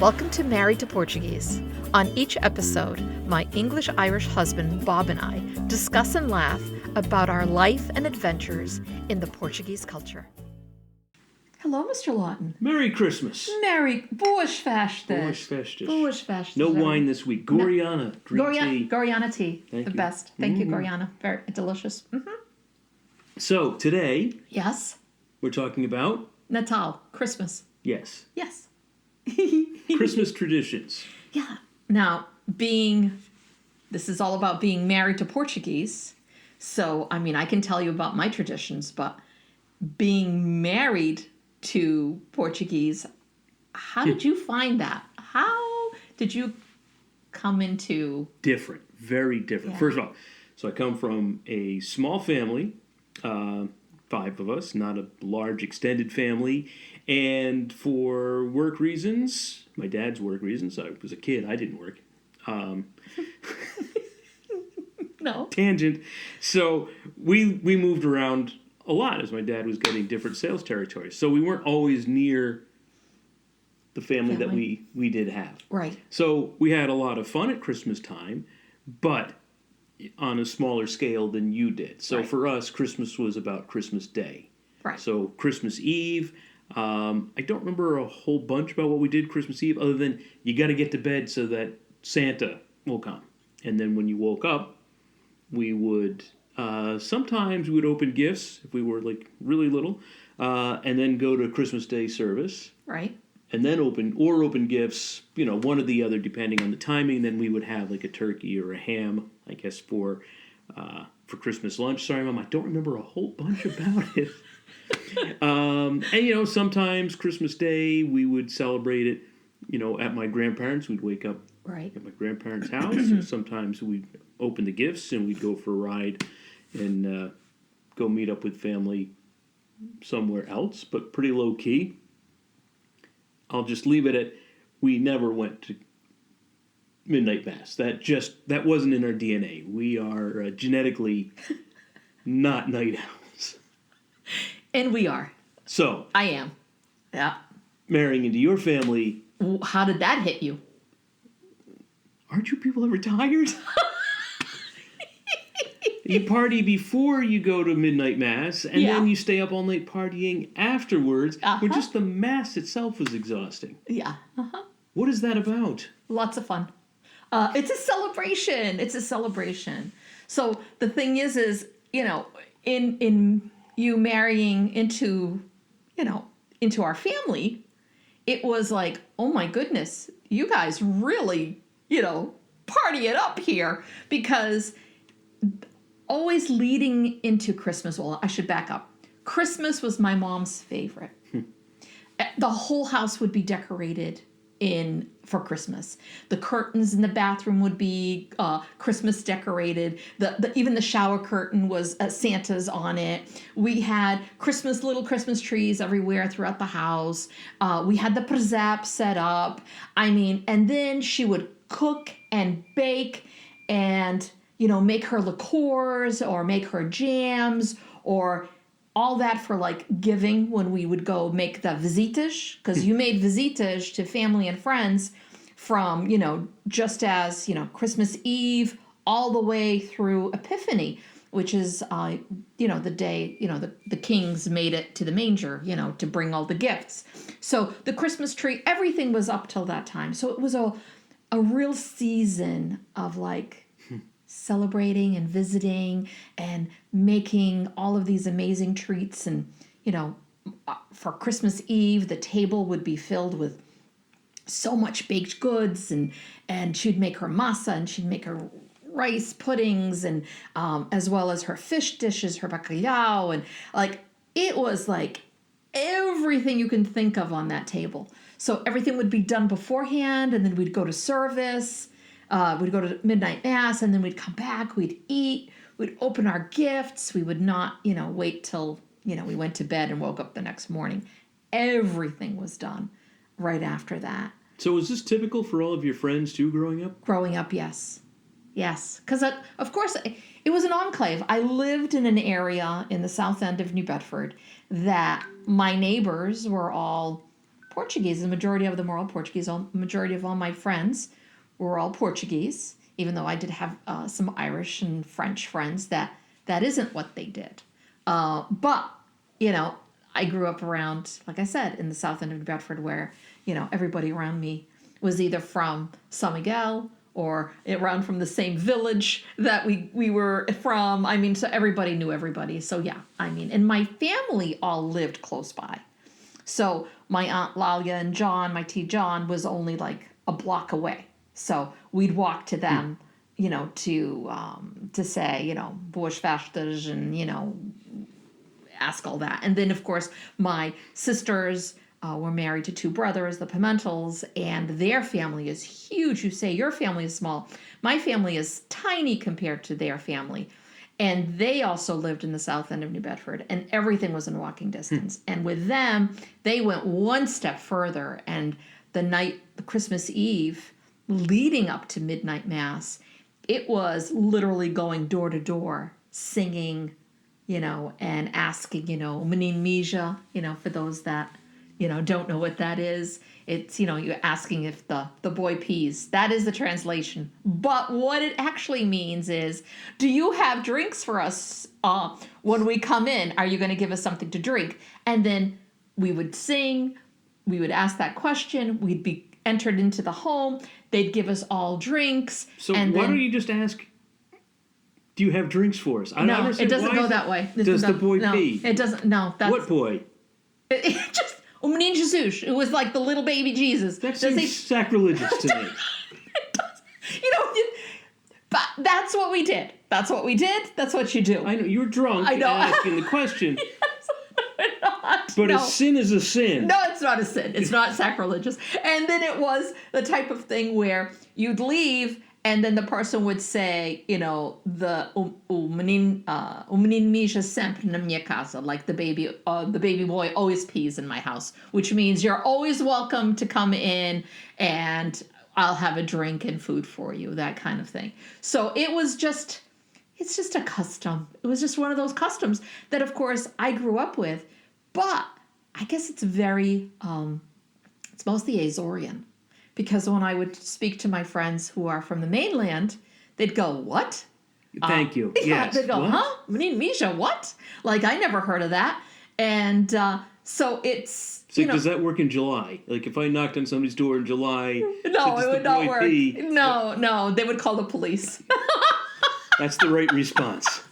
Welcome to Married to Portuguese. On each episode, my English-Irish husband, Bob, and I discuss and laugh about our life and adventures in the Portuguese culture. Hello, Mr. Lawton. Merry Christmas. Merry Boas Festas. Boas Festas. Boas Festas. No wine this week. Goriana. Green tea. Goriana tea. Thank the you. best. Thank you, Goriana. Very delicious. So, today, Yes. we're talking about, Natal. Christmas. yes, Yes. Christmas traditions. Yeah. Now, this is all about being married to Portuguese. So, I mean, I can tell you about my traditions, but being married to Portuguese, how did you find that? How did you come into... Different. Very different. Yeah. First of all, so I come from a small family, 5 of us, not a large extended family. And for work reasons, my dad's work reasons, I was a kid, I didn't work. No. Tangent. So we moved around a lot as my dad was getting different sales territories. So we weren't always near the family that we did have. Right. So we had a lot of fun at Christmas time, but on a smaller scale than you did. So Right. for us, Christmas was about Christmas Day. Right. So Christmas Eve, I don't remember a whole bunch about what we did Christmas Eve, other than you got to get to bed so that Santa will come. And then when you woke up, we would, sometimes we would open gifts if we were like really little, and then go to Christmas Day service. Right. And then open gifts, one or the other, depending on the timing. Then we would have like a turkey or a ham, I guess, for Christmas lunch. Sorry, Mom, I don't remember a whole bunch about it. And sometimes Christmas Day we would celebrate it, at my grandparents'. We'd wake up Right. at my grandparents' house. Sometimes we'd open the gifts and we'd go for a ride and go meet up with family somewhere else, but pretty low key. I'll just leave it at we never went to midnight mass. That wasn't in our DNA. We are genetically not night owls. And we are. So I am. Yeah. marrying into your family, How did that hit you? aren't you people ever tired? You party before you go to midnight mass, and Yeah. then you stay up all night partying afterwards, Uh-huh. where just the mass itself is exhausting. Yeah. Uh-huh. What is that about? Lots of fun. It's a celebration. It's a celebration. So the thing is, in you marrying into our family, it was like, oh my goodness, you guys really, party it up here, because always leading into Christmas. Well, I should back up. Christmas was my mom's favorite. The whole house would be decorated for Christmas. The curtains in the bathroom would be Christmas decorated. Even the shower curtain was Santa's on it. We had little Christmas trees everywhere throughout the house. We had the presap set up. And then she would cook and bake and make her liqueurs or make her jams or all that for like giving when we would go make the visitas, because you made visitas to family and friends from, just as, Christmas Eve all the way through Epiphany, which is, the day, the kings made it to the manger, to bring all the gifts. So the Christmas tree, everything was up till that time. So it was a real season of like, celebrating and visiting and making all of these amazing treats. And, for Christmas Eve, the table would be filled with so much baked goods, and she'd make her masa, and she'd make her rice puddings, and as well as her fish dishes, her bacalhau, and like, it was like everything you can think of on that table. So everything would be done beforehand, and then we'd go to service. We'd go to midnight mass, and then we'd come back, we'd eat, we'd open our gifts. We would not, wait till, we went to bed and woke up the next morning. Everything was done right after that. So was this typical for all of your friends too growing up? Growing up, yes. Yes. Because, of course, it was an enclave. I lived in an area in the south end of New Bedford that my neighbors were all Portuguese. The majority of them were all Portuguese. The majority of all my friends were all Portuguese, even though I did have some Irish and French friends that isn't what they did. But, I grew up around, like I said, in the south end of New Bedford where, everybody around me was either from San Miguel or around from the same village that we were from. I mean, so everybody knew everybody. So, yeah, and my family all lived close by. So my Aunt Lalia and John, my T. John, was only like a block away. So we'd walk to them, to say, boas festas and, ask all that. And then, of course, my sisters were married to two brothers, the Pimentals, and their family is huge. You say your family is small. My family is tiny compared to their family. And they also lived in the south end of New Bedford, and everything was in walking distance. And with them, they went one step further. And the Christmas Eve, leading up to midnight mass, it was literally going door to door, singing, and asking, Menin Mija, for those that, don't know what that is. It's, you're asking if the boy pees. That is the translation. But what it actually means is, do you have drinks for us when we come in? Are you going to give us something to drink? And then we would sing. We would ask that question. We'd be entered into the home. They'd give us all drinks. So why don't you just ask, do you have drinks for us? No, it doesn't go that way. Does the boy pee? It doesn't. No. What boy? It just... O Menino Jesus. It was like the little baby Jesus. That seems sacrilegious to me. It does. But that's what we did. That's what we did. That's what you do. I know. You're drunk and asking the question. Yes, not. But a sin is a sin. No, it's not a sin. It's not sacrilegious. And then it was the type of thing where you'd leave and then the person would say, the o menino mija sempre na minha casa, like the baby boy always pees in my house, which means you're always welcome to come in and I'll have a drink and food for you, that kind of thing. So it's just a custom. It was just one of those customs that, of course, I grew up with, but I guess it's it's mostly Azorean. Because when I would speak to my friends who are from the mainland, they'd go, what? Thank you. Yeah, yes. They'd go, what? huh? Menin Mija, what? Like, I never heard of that. And so it's, So does that work in July? Like, if I knocked on somebody's door in July, no, it would not work. No, they would call the police. That's the right response.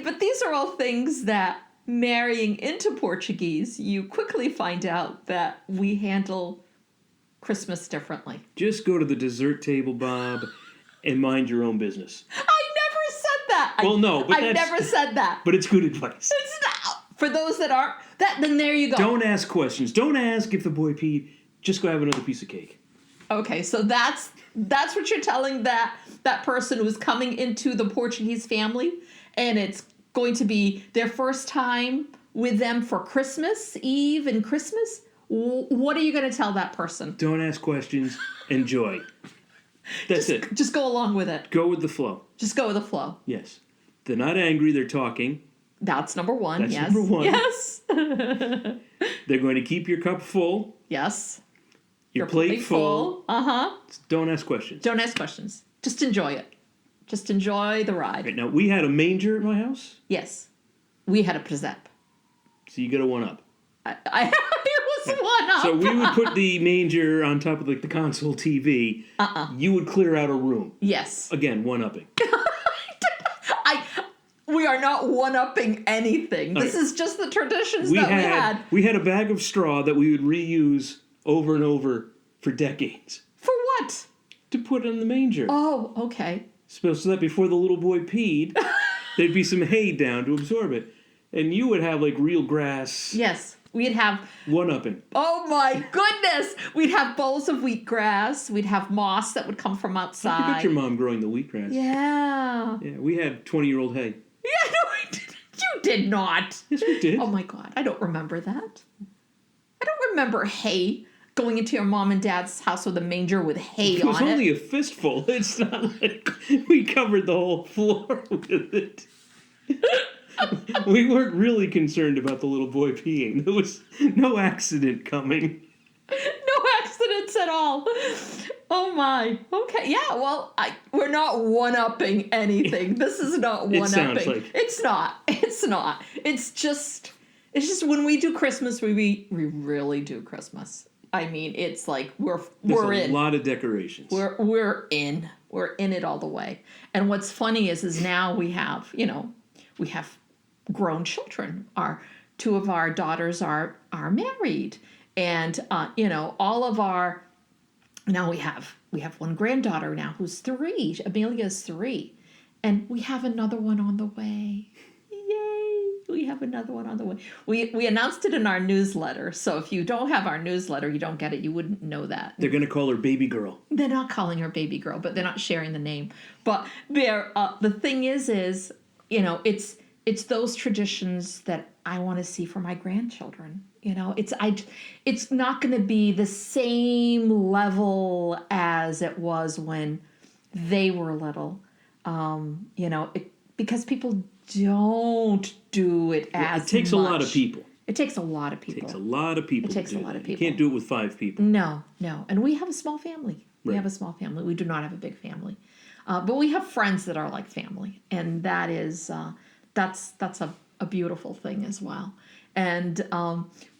But these are all things that marrying into Portuguese, you quickly find out that we handle Christmas differently. Just go to the dessert table, Bob, and mind your own business. I never said that. Well, no, but I never said that. But it's good advice. It's not. For those that aren't, then there you go. Don't ask questions. Don't ask if the boy peed. Just go have another piece of cake. Okay, so that's what you're telling that person who's coming into the Portuguese family, and it's going to be their first time with them for Christmas Eve and Christmas. What are you going to tell that person? Don't ask questions. Enjoy. That's it. Just go along with it. Go with the flow. Just go with the flow. Yes. They're not angry. They're talking. That's number one. That's yes. number one. Yes. They're going to keep your cup full. Yes. Your plate full. Uh-huh. Don't ask questions. Don't ask questions. Just enjoy it. Just enjoy the ride. Right, now, we had a manger at my house. Yes. We had a presep. So you get a one-up. It was one up. So we would put the manger on top of the console TV. You would clear out a room. Yes. Again, one-upping. We are not one-upping anything. This is just the traditions we had. We had a bag of straw that we would reuse over and over for decades. For what? To put in the manger. Oh, okay. So that before the little boy peed, there'd be some hay down to absorb it. And you would have, real grass. Yes. We'd have... One-upping. Oh, my goodness! We'd have bowls of wheatgrass. We'd have moss that would come from outside. I bet your mom growing the wheatgrass. Yeah. Yeah, we had 20-year-old hay. Yeah, no, I didn't. You did not. Yes, we did. Oh, my God. I don't remember that. I don't remember hay. Going into your mom and dad's house with a manger with hay on it. It was only a fistful. It's not like we covered the whole floor with it. We weren't really concerned about the little boy peeing. There was no accident coming. No accidents at all. Oh my. Okay. Yeah. Well, we're not one-upping anything. This is not one-upping. It sounds like. It's not. It's not. It's just when we do Christmas, we really do Christmas. I mean, it's like we're in. A lot of decorations. We're in. We're in it all the way. And what's funny is now we have grown children. Two of our daughters are married. And all of our now we have one granddaughter now who's 3. Amelia's 3, and we have another one on the way. Yay! We have another one on the way. We announced it in our newsletter. So if you don't have our newsletter, you don't get it. You wouldn't know that. They're gonna call her baby girl. They're not calling her baby girl, but they're not sharing the name. But the thing is it's those traditions that I want to see for my grandchildren. It's not going to be the same level as it was when they were little, because people don't do it as much. It takes a lot of people. It takes a lot of people. It takes a lot of people. It takes a lot of people. You can't do it with 5 people. No. And we have a small family. We Right. have a small family. We do not have a big family. But we have friends that are like family. And that is, that's a beautiful thing as well. And,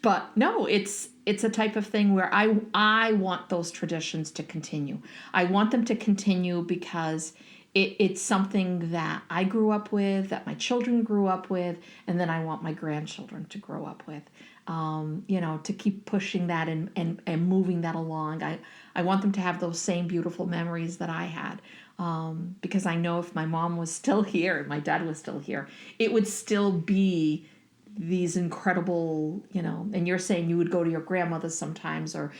but no, it's a type of thing where I want those traditions to continue. I want them to continue because it's something that I grew up with, that my children grew up with, and then I want my grandchildren to grow up with. To keep pushing that and moving that along. I want them to have those same beautiful memories that I had. Because I know if my mom was still here and my dad was still here, it would still be these incredible, and you're saying you would go to your grandmother sometimes, or,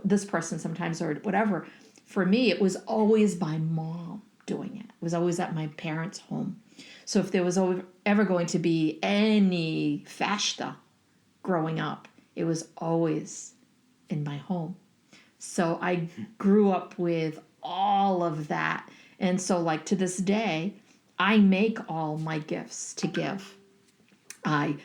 this person sometimes, or whatever. For me, it was always my mom doing it. It was always at my parents' home. So if there was ever going to be any fashta growing up, it was always in my home. So I grew up with all of that. And so, like, to this day, I make all my gifts to give. I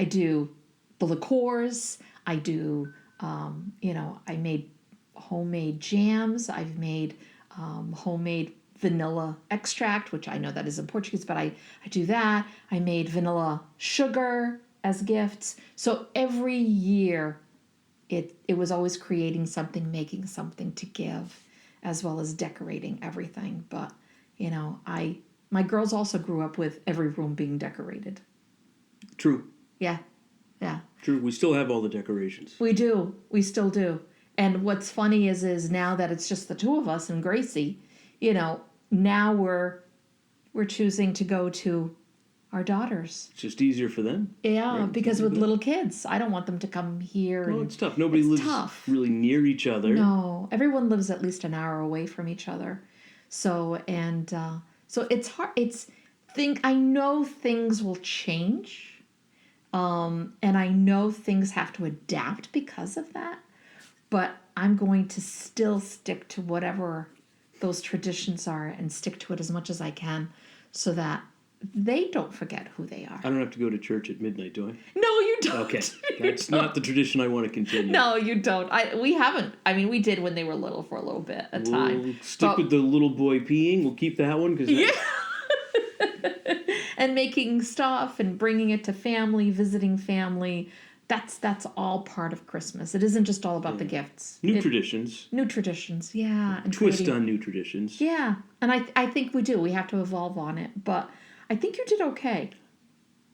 do the liqueurs. I do, I made homemade jams. I've made homemade vanilla extract, which I know that is in Portuguese, but I do that. I made vanilla sugar as gifts. So every year, it was always creating something, making something to give, as well as decorating everything. But, my girls also grew up with every room being decorated. True. Yeah. True. We still have all the decorations. We do. We still do. And what's funny is now that it's just the two of us and Gracie, now we're choosing to go to our daughters. It's just easier for them. Yeah, right? because with little kids, I don't want them to come here. Well, it's tough. Nobody lives really near each other. No, everyone lives at least an hour away from each other. So it's hard. I know things will change. And I know things have to adapt because of that. But I'm going to still stick to whatever those traditions are and stick to it as much as I can so that they don't forget who they are. I don't have to go to church at midnight, do I? No, you don't. Okay. That's not the tradition I want to continue. No, you don't. We haven't. I mean, we did when they were little for a little bit at a time. We'll stick with the little boy peeing. We'll keep that one. Yeah. And making stuff and bringing it to family, visiting family. That's all part of Christmas. It isn't just all about the gifts. New traditions, yeah. And twist on new traditions. Yeah, and I think we do. We have to evolve on it. But I think you did okay.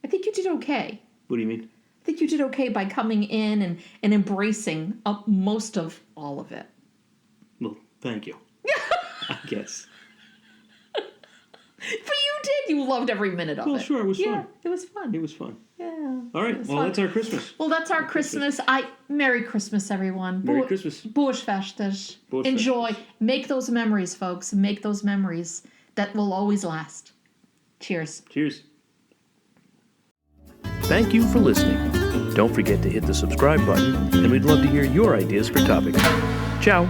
What do you mean? I think you did okay by coming in and embracing most of all of it. Well, thank you. I guess. But you did. You loved every minute of it. Well, sure, it was fun. Yeah, it was fun. It was fun. Yeah. All right. Well, that's our Christmas. Well, that's our Christmas. Merry Christmas, everyone. Merry Christmas. Boas festas. Boas Enjoy. festas. Make those memories, folks. Make those memories that will always last. Cheers. Cheers. Thank you for listening. Don't forget to hit the subscribe button, and we'd love to hear your ideas for topics. Ciao.